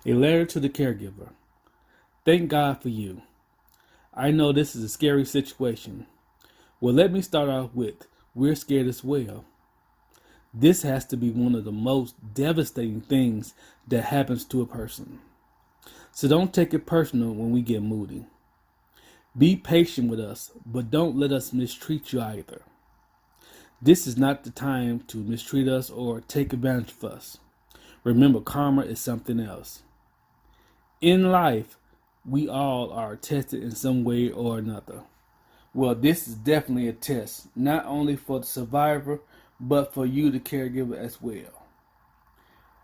A letter to the caregiver. Thank God for you. I know this is a scary situation. Well, let me start off with we're scared as well. This has to be one of the most devastating things that happens to a person. So don't take it personal when we get moody. Be patient with us, but don't let us mistreat you either. This is not the time to mistreat us or take advantage of us. Remember, karma is something else. In life, we all are tested in some way or another. Well, this is definitely a test, not only for the survivor, but for you, the caregiver, as well.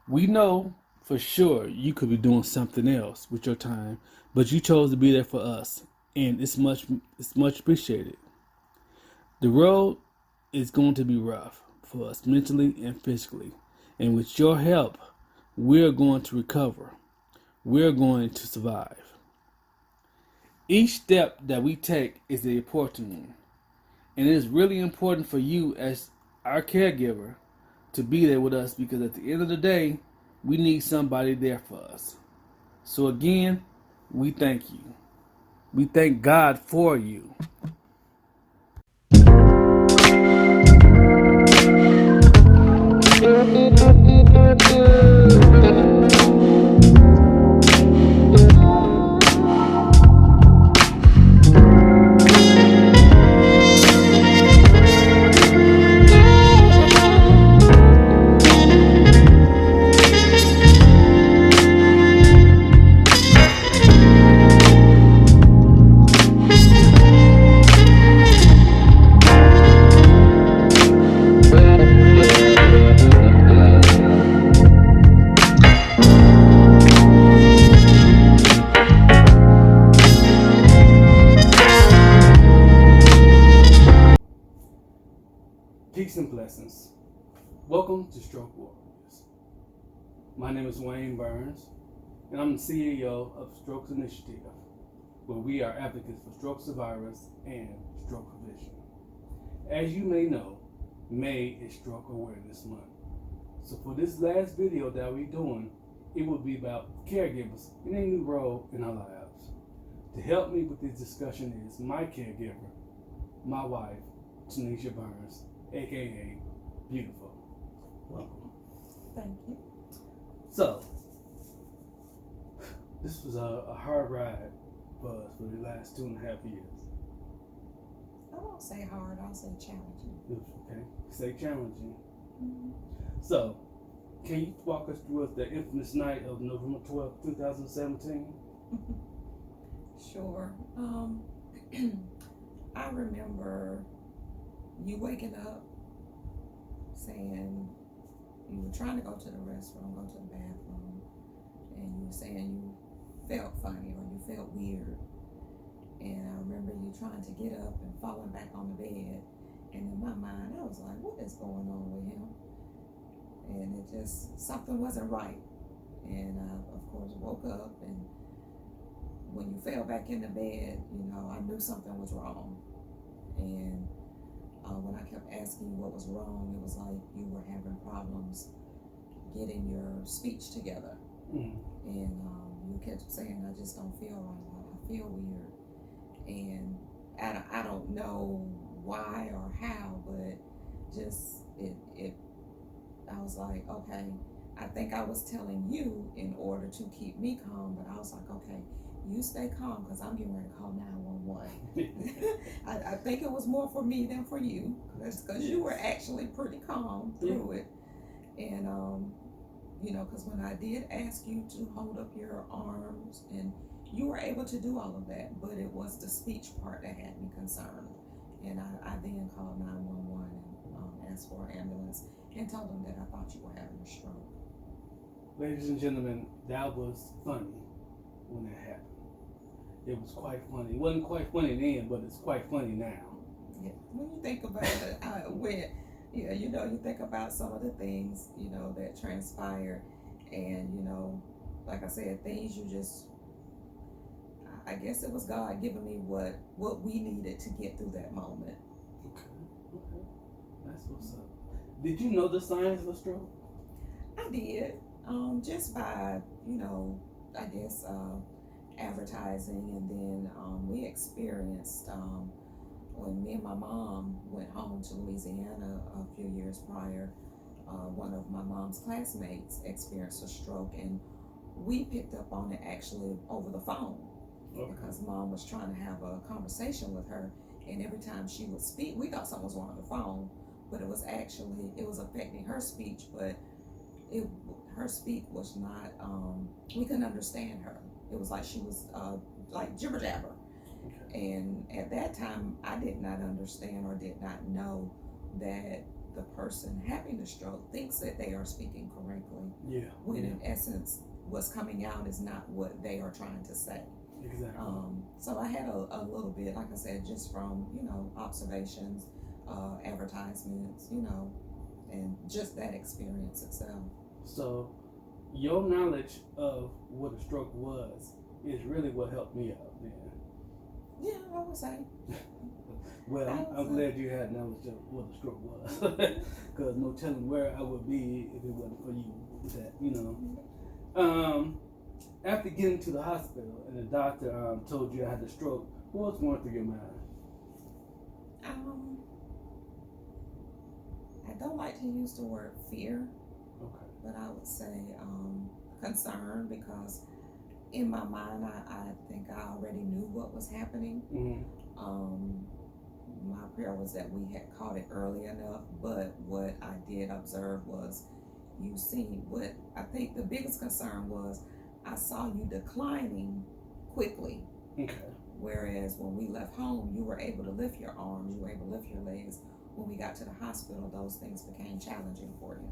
We know for sure you could be doing something else with your time, but you chose to be there for us, and it's much appreciated. The road is going to be rough for us mentally and physically, and with your help, we're going to recover. We're going to survive. Each step that we take is the important one. And it is really important for you as our caregiver to be there with us because at the end of the day, we need somebody there for us. So again, we thank you. We thank God for you. Peace and blessings. Welcome to Stroke Warriors. My name is Wayne Burns, and I'm the CEO of Strokes Initiative, where we are advocates for stroke survivors and stroke prevention. As you may know, May is Stroke Awareness Month. So for this last video that we're doing, it will be about caregivers in a new role in our lives. To help me with this discussion is my caregiver, my wife, Tanisha Burns, aka Beautiful. Welcome. Thank you. So, this was a hard ride for us for the last 2.5 years. I won't say hard, I'll say challenging. Okay, say challenging. Mm-hmm. So, can you walk us through the infamous night of November 12th, 2017? Sure. I remember you waking up saying you were trying to go to the restroom, go to the bathroom, and you were saying you felt funny or you felt weird. And I remember you trying to get up and falling back on the bed. And in my mind, I was like, what is going on with him? And it just, something wasn't right. And I, of course, woke up, and when you fell back in the bed, I knew something was wrong. And when I kept asking you what was wrong, it was like you were having problems getting your speech together. And you kept saying, I just don't feel right. I feel weird. And I don't know why or how, but just I was like, okay, I think I was telling you in order to keep me calm, but I was like, okay, you stay calm because I'm getting ready to call 911. I think it was more for me than for you because you were actually pretty calm through it. And, because when I did ask you to hold up your arms, and you were able to do all of that, but it was the speech part that had me concerned. And I then called 911 and asked for an ambulance and told them that I thought you were having a stroke. Ladies and gentlemen, that was funny when that happened. It was quite funny. It wasn't quite funny then, but it's quite funny now. Yeah, when you think about it, you think about some of the things, that transpired, and, like I said, things you just, I guess it was God giving me what we needed to get through that moment. Okay. That's what's up. Did you know the signs of a stroke? I did. Just by, I guess, advertising, and then we experienced when me and my mom went home to Louisiana a few years prior. One of my mom's classmates experienced a stroke, and we picked up on it actually over the phone. Okay. Because mom was trying to have a conversation with her, and every time she would speak, we thought something was wrong on the phone, but it was affecting her speech, but her speak was not, we couldn't understand her. It was like she was like jibber jabber. Okay. And at that time, I did not understand or did not know that the person having the stroke thinks that they are speaking correctly. Yeah. When in essence, what's coming out is not what they are trying to say. Exactly. So I had a little bit, like I said, just from, observations, advertisements, and just that experience itself. So your knowledge of what a stroke was is really what helped me out, man. Yeah, I would say. Well, I'm glad you had knowledge of what a stroke was, because no telling where I would be if it wasn't for you with that, After getting to the hospital and the doctor told you I had a stroke, what was going through your mind? I don't like to use the word fear. Okay. But I would say concern, because in my mind, I think I already knew what was happening. Mm-hmm. My prayer was that we had caught it early enough, but what I did observe was you seen what I think the biggest concern was. I saw you declining quickly. Okay. Whereas when we left home, you were able to lift your arms, you were able to lift your legs. When we got to the hospital, those things became challenging for you.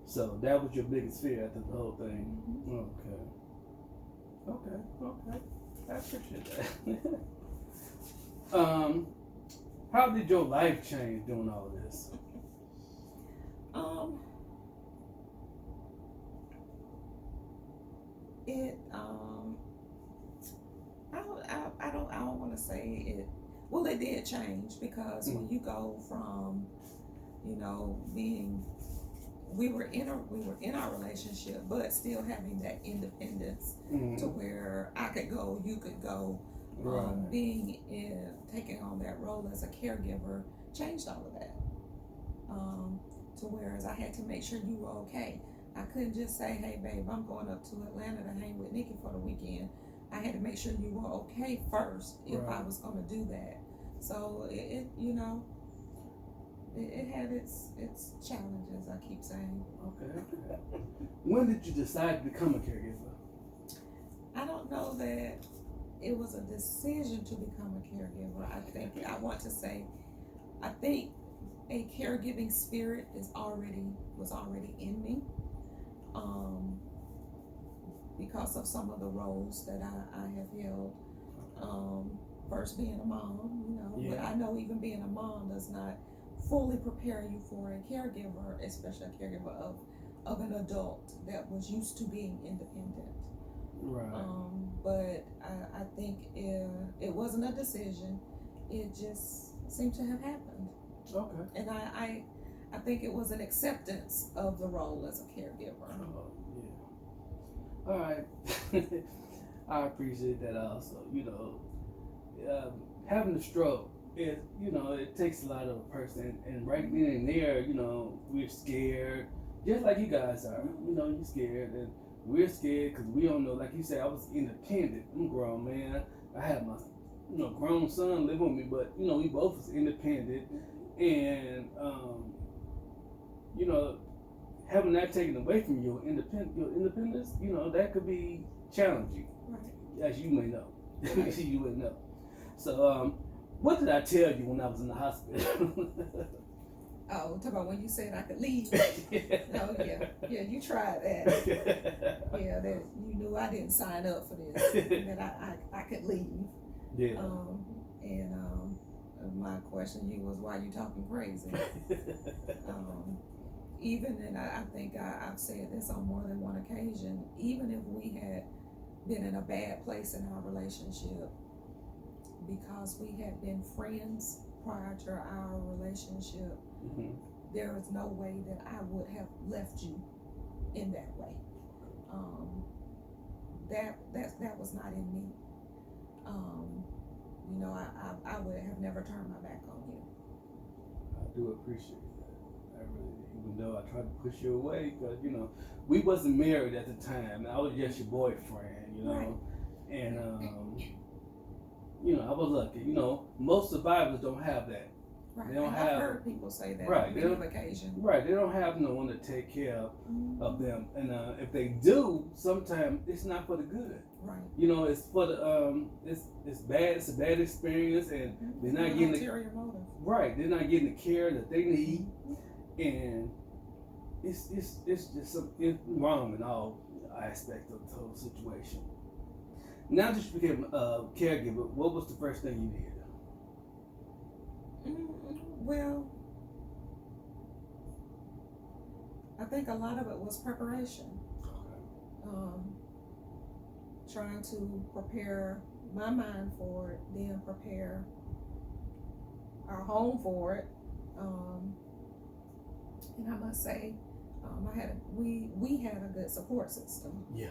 So that was your biggest fear after the whole thing? Mm-hmm. Okay. I appreciate that. How did your life change doing all this? I don't want to say it. Well, it did change, because when you go from, being, we were in our relationship, but still having that independence, to where I could go, you could go. Right. Taking on that role as a caregiver changed all of that. To whereas I had to make sure you were okay. I couldn't just say, "Hey, babe, I'm going up to Atlanta to hang with Nikki for the weekend." I had to make sure you were okay first if I was going to do that. So it had its challenges, I keep saying. Okay. When did you decide to become a caregiver? I don't know that it was a decision to become a caregiver. I think a caregiving spirit was already in me, because of some of the roles that I have held. First being a mom, but I know even being a mom does not fully prepare you for a caregiver, especially a caregiver of an adult that was used to being independent. Right. But I think it wasn't a decision. It just seemed to have happened. Okay. And I think it was an acceptance of the role as a caregiver. Oh, yeah. All right. I appreciate that also. Having a stroke is, it takes a lot of a person, and right then and there, we're scared, just like you guys are. You're scared, and we're scared because we don't know. Like you said, I was independent. I'm grown, man. I had my, grown son live with me, but we both was independent, and having that taken away from your independence, that could be challenging, right? As you may know, you would know. So, what did I tell you when I was in the hospital? Oh, talk about when you said I could leave. Oh yeah, you tried that. Yeah, that you knew I didn't sign up for this. That I could leave. Yeah. My question to you was, why are you talking crazy? And I think I've said this on more than one occasion. Even if we had been in a bad place in our relationship, because we had been friends prior to our relationship, there is no way that I would have left you in that way. Um, that was not in me. Um, I would have never turned my back on you. I do appreciate that. I really, even though I tried to push you away, because we wasn't married at the time. I was just your boyfriend, Right. and I was lucky. Most survivors don't have that. Right. They don't and have I've heard people say that right. on They many don't occasions. right. They don't have no one to take care of them, and if they do, sometimes it's not for the good. Right. It's for the it's bad. It's a bad experience, and they're not getting ulterior motive. Right. They're not getting the care that they need, and it's just it's wrong in all aspects of the whole situation. Now that you became a caregiver, what was the first thing you did? Well, I think a lot of it was preparation. Trying to prepare my mind for it, then prepare our home for it. And I must say, we had a good support system. Yeah,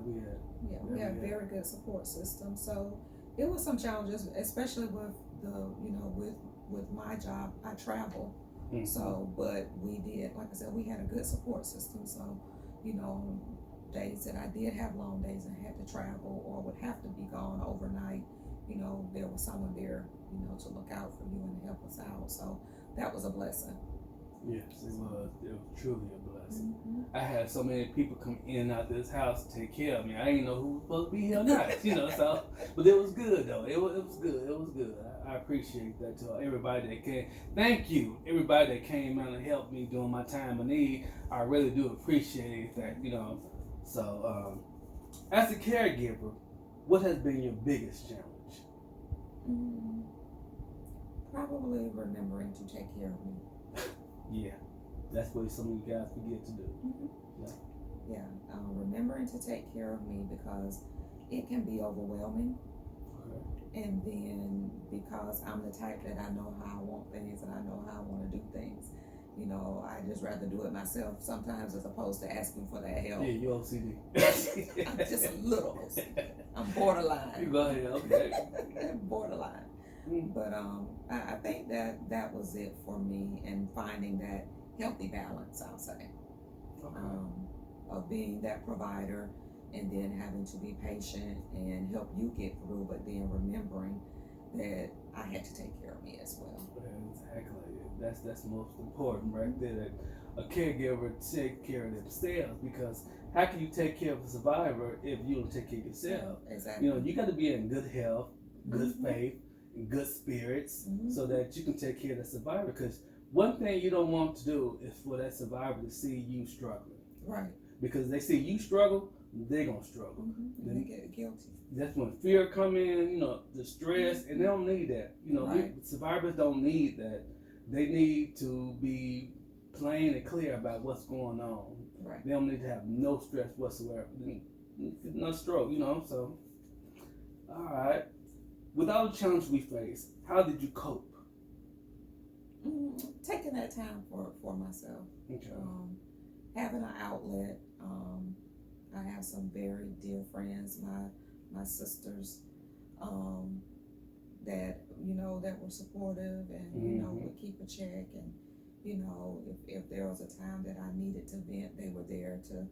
we had. Yeah, we had a very good support system. So it was some challenges, especially with with my job. I travel, so but we did, like I said, we had a good support system. So days that I did have long days and had to travel or would have to be gone overnight, there was someone there, to look out for you and help us out. So that was a blessing. Yes, it was. It was truly a blessing. I had so many people come in and out this house to take care of me. I didn't know who was supposed to be here or not, So, but it was good though. It was good. It was good. I appreciate that to everybody that came. Thank you, everybody that came out and helped me during my time of need. I really do appreciate that. So, as a caregiver, what has been your biggest challenge? Probably remembering to take care of me. Yeah, that's what some of you guys forget to do. Yeah, remembering to take care of me because it can be overwhelming. Okay. And then because I'm the type that I know how I want things and I know how I want to do things, I just rather do it myself sometimes as opposed to asking for that help. Yeah, you OCD. I'm just a little OCD. I'm borderline. You go ahead, okay. Borderline. But I think that was it for me, and finding that healthy balance, I'll say, of being that provider and then having to be patient and help you get through, but then remembering that I had to take care of me as well. Exactly. That's most important right there. That a caregiver take care of themselves, because how can you take care of a survivor if you don't take care of yourself? Exactly. You got to be in good health, good faith, and good spirits, so that you can take care of the survivor. Because one thing you don't want to do is for that survivor to see you struggling. Right. Because they see you struggle, they're gonna struggle. They get guilty. That's when fear come in, the stress, and they don't need that. Survivors don't need that. They need to be plain and clear about what's going on. Right. They don't need to have no stress whatsoever. No stroke, so. All right. With all the challenges we face, how did you cope? Taking that time for myself. Okay. Having an outlet. I have some very dear friends, my sisters, that that were supportive and would keep a check, and if there was a time that I needed to vent, they were there to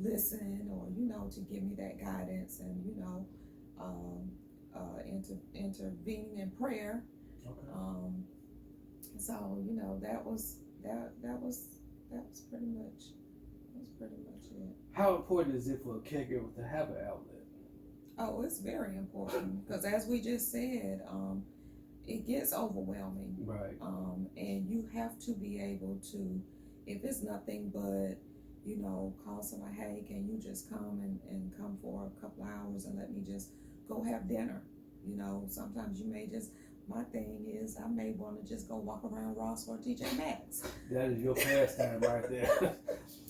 listen, or to give me that guidance, and intervene in prayer. Okay. So that was pretty much it. How important is it for a caregiver to have an outlet? Oh, it's very important, because as we just said, it gets overwhelming. Right. And you have to be able to, if it's nothing but, call somebody, hey, can you just come and come for a couple hours and let me just go have dinner? Sometimes you may just, my thing is, I may want to just go walk around Ross or TJ Maxx. That is your pastime right there.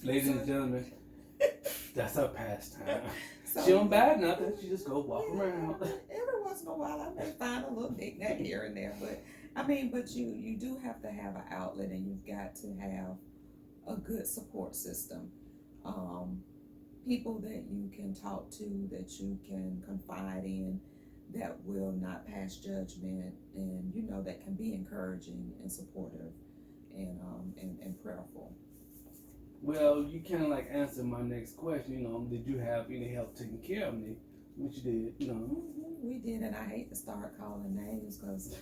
Ladies and gentlemen, that's her pastime. So, she don't buy nothing, she just go walk around. Every once in a while I may find a little knick-knack here and there, but you do have to have an outlet, and you've got to have a good support system. um, people that you can talk to, that you can confide in, that will not pass judgment, and that can be encouraging and supportive and prayerful. Well, you kind of like answered my next question. Did you have any help taking care of me? Which you did. We did, and I hate to start calling names because,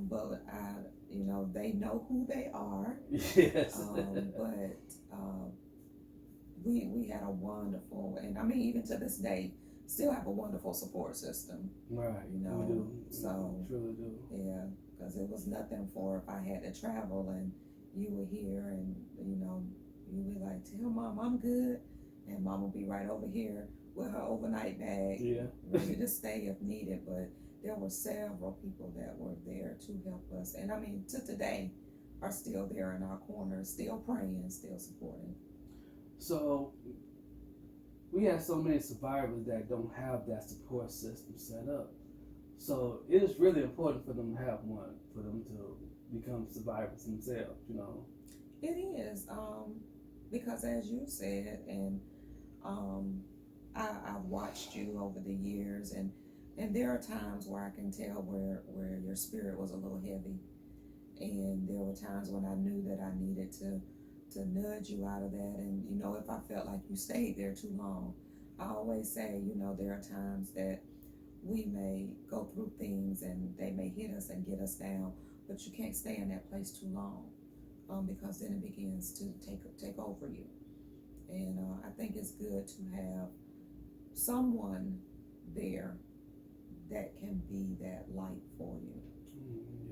but they know who they are. Yes. But we had a wonderful, and I mean, even to this day, still have a wonderful support system. Right. We do. So We truly do. Yeah, because it was nothing for if I had to travel and you were here, and you would like, tell Mom I'm good, and Mom will be right over here with her overnight bag, ready to stay if needed. But there were several people that were there to help us, and I mean, to today, are still there in our corner, still praying, still supporting. So we have so many survivors that don't have that support system set up. So it is really important for them to have one, for them to become survivors themselves. It is, because as you said, and I've watched you over the years, and there are times where I can tell where your spirit was a little heavy, and there were times when I knew that I needed to nudge you out of that. And if I felt like you stayed there too long, I always say, there are times that we may go through things and they may hit us and get us down, but you can't stay in that place too long, because then it begins to take over you. And I think it's good to have someone there that can be that light for you.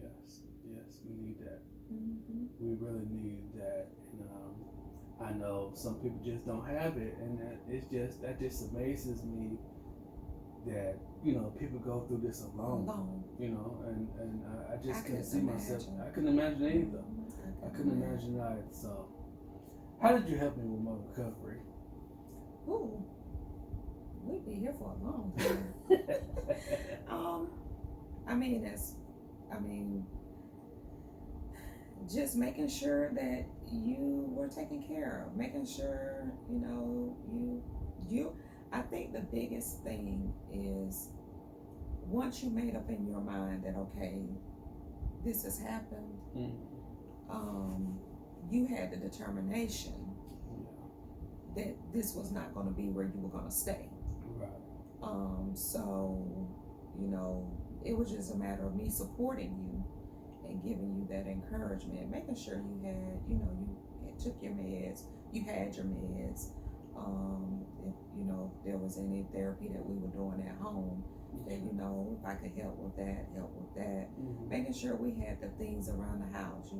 Yes, we need that. Mm-hmm. We really need that. And I know some people just don't have it, and that just amazes me that people go through this alone. And I just couldn't see myself. I couldn't imagine either. I couldn't imagine either. So, how did you help me with my recovery? Ooh, we'd be here for a long time. Just making sure that you were taken care of, making sure you. I think the biggest thing is, once you made up in your mind that okay, this has happened, you had the determination that this was not going to be where you were going to stay. Right. So it was just a matter of me supporting you and giving you that encouragement, making sure you had, you took your meds, you had your meds. If there was any therapy that we were doing at home, that if I could help with that. Mm-hmm. Making sure we had the things around the house.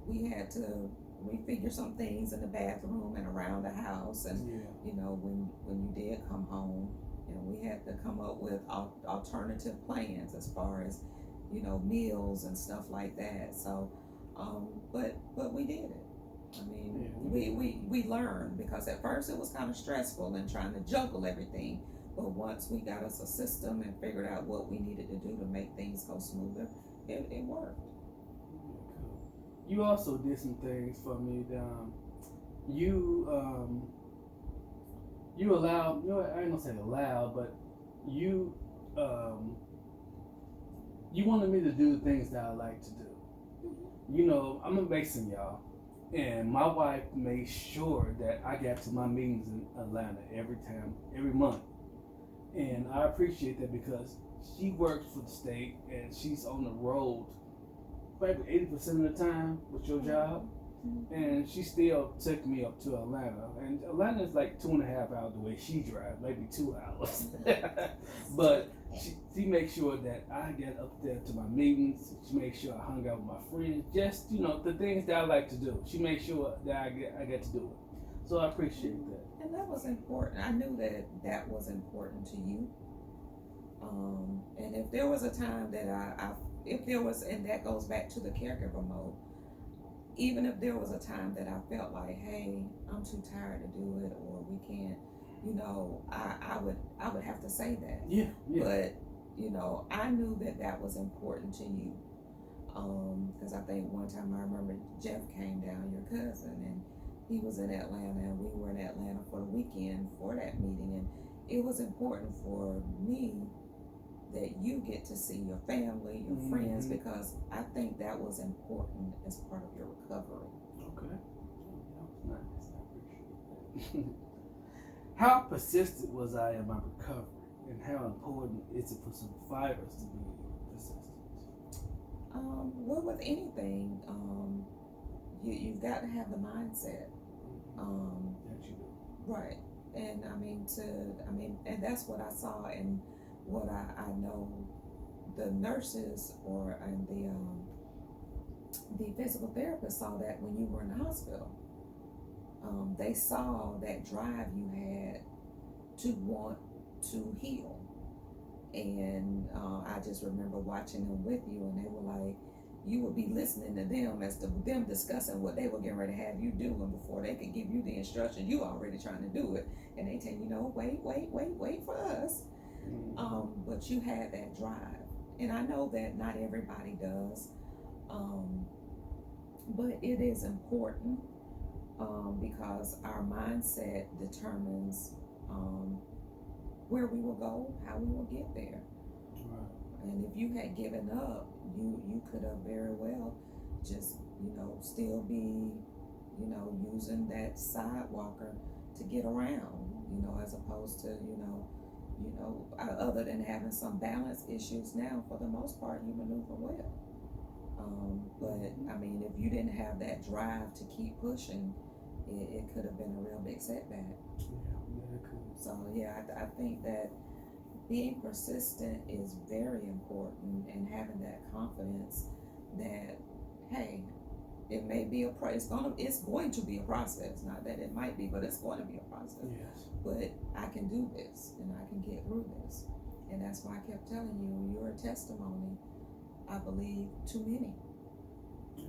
We had to refigure some things in the bathroom and around the house, and when you did come home, we had to come up with alternative plans as far as meals and stuff like that. So, but we did it. I mean, we learned, because at first it was kind of stressful and trying to juggle everything. But once we got us a system and figured out what we needed to do to make things go smoother, it worked. You also did some things for me. You allowed, I ain't gonna say allowed, but you wanted me to do the things that I like to do. Mm-hmm. I'm a Mason, y'all. And my wife made sure that I got to my meetings in Atlanta every month. And I appreciate that, because she works for the state and she's on the road maybe 80% of the time with your job. Mm-hmm. And she still took me up to Atlanta. And Atlanta is like 2.5 hours away. She drives maybe 2 hours. But she makes sure that I get up there to my meetings. She makes sure I hung out with my friends. Just, the things that I like to do. She makes sure that I get to do it. So I appreciate that. And that was important. I knew that was important to you. And if there was a time that and that goes back to the caregiver mode, even if there was a time that I felt like, hey, I'm too tired to do it, or we can't, I would have to say that. Yeah. But, I knew that was important to you. Because I think one time I remember Jeff came down, your cousin, and he was in Atlanta and we were in Atlanta for the weekend for that meeting, and it was important for me that you get to see your family, your friends, because I think that was important as part of your recovery. Okay. That was nice. I appreciate that. How persistent was I in my recovery, and how important is it for survivors to be persistent? Well, with anything, you've got to have the mindset. That you do. Right. And and that's what I saw, and what I know the nurses and the physical therapists saw that when you were in the hospital. They saw that drive you had to want to heal. And I just remember watching them with you, and they were like, you would be listening to them as to them discussing what they were getting ready to have you do, and before they could give you the instruction, you already trying to do it, and they tell you, no, wait for us. But you had that drive, and I know that not everybody does, but it is important, because our mindset determines where we will go, how we will get there. Right. And if you had given up, you could have very well just, still be, using that sidewalker to get around, as opposed to, other than having some balance issues now, for the most part, you maneuver well. But if you didn't have that drive to keep pushing, it could have been a real big setback. Yeah, it could. So I think that being persistent is very important, and having that confidence that, hey, it may be it's going to be a process. Not that it might be, but it's going to be a process. Yes. But I can do this, and I can get through this. And that's why I kept telling you, you're a testimony, I believe, to many. Yes.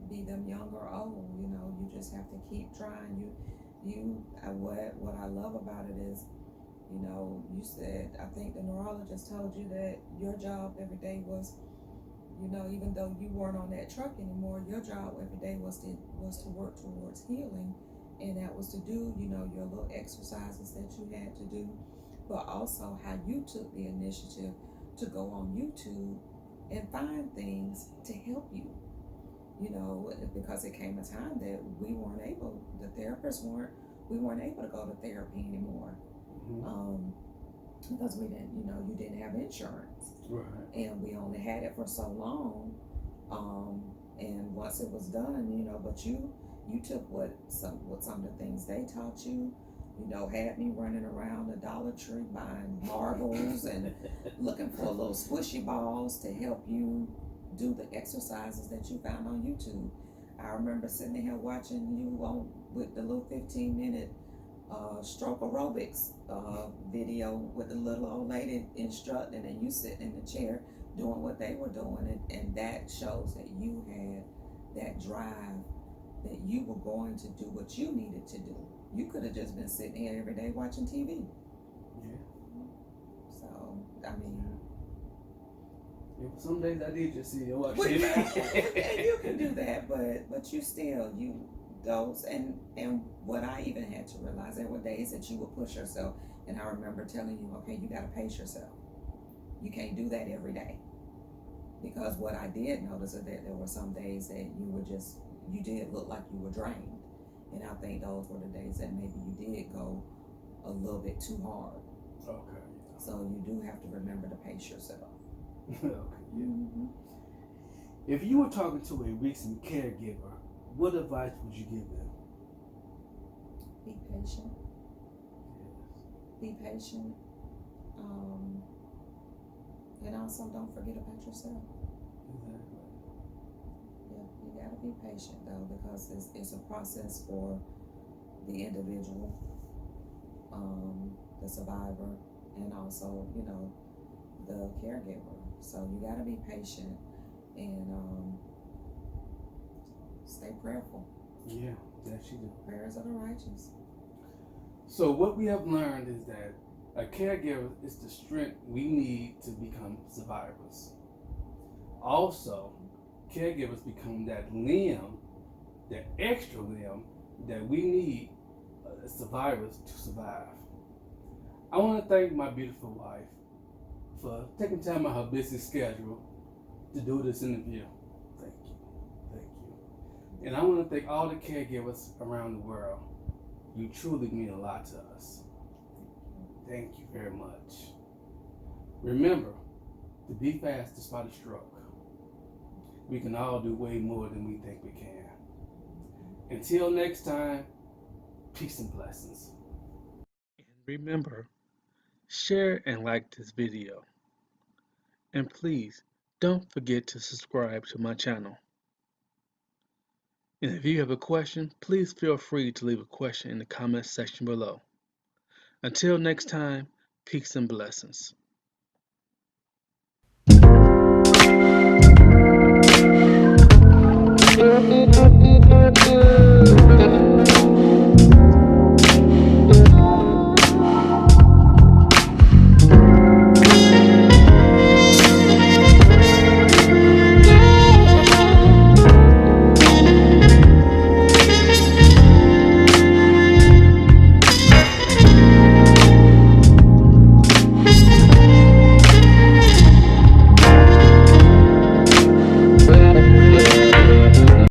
Be them young or old, you just have to keep trying. What I love about it is, you said, I think the neurologist told you that your job every day was, even though you weren't on that truck anymore, your job every day was to work towards healing, and that was to do, your little exercises that you had to do, but also how you took the initiative to go on YouTube and find things to help you. Because it came a time that we weren't able to go to therapy anymore. Because we didn't, you didn't have insurance. Right. And we only had it for so long. And once it was done, but you took what some of the things they taught you, had me running around the Dollar Tree buying marbles and looking for little squishy balls to help you do the exercises that you found on YouTube. I remember sitting here watching you with the little 15-minute stroke aerobics video with the little old lady instructing, and you sitting in the chair doing what they were doing, and that shows that you had that drive, that you were going to do what you needed to do. You could have just been sitting here every day watching TV. Yeah. So, Some days I did just sit and watch and TV. you can do that, but you still, those, and what I even had to realize, there were days that you would push yourself, and I remember telling you, okay, you got to pace yourself. You can't do that every day, because what I did notice is that there were some days that you did look like you were drained, and I think those were the days that maybe you did go a little bit too hard. Okay. So you do have to remember to pace yourself. Okay. Yeah. If you were talking to a recent caregiver, what advice would you give them? Be patient. Yes. Be patient. And also don't forget about yourself. Exactly. Yeah, you gotta be patient though, because it's a process for the individual, the survivor, and also, the caregiver. So you gotta be patient and stay prayerful. Yeah, that you do. Prayers of the righteous. So what we have learned is that a caregiver is the strength we need to become survivors. Also, caregivers become that limb, that extra limb that we need survivors to survive. I want to thank my beautiful wife for taking time out of her busy schedule to do this interview. Thank you. Thank you. And I want to thank all the caregivers around the world. You truly mean a lot to us. Thank you very much. Remember to be fast despite a stroke. We can all do way more than we think we can. Until next time, peace and blessings. And remember, share and like this video. And please don't forget to subscribe to my channel. And if you have a question, please feel free to leave a question in the comment section below. Until next time, peace and blessings.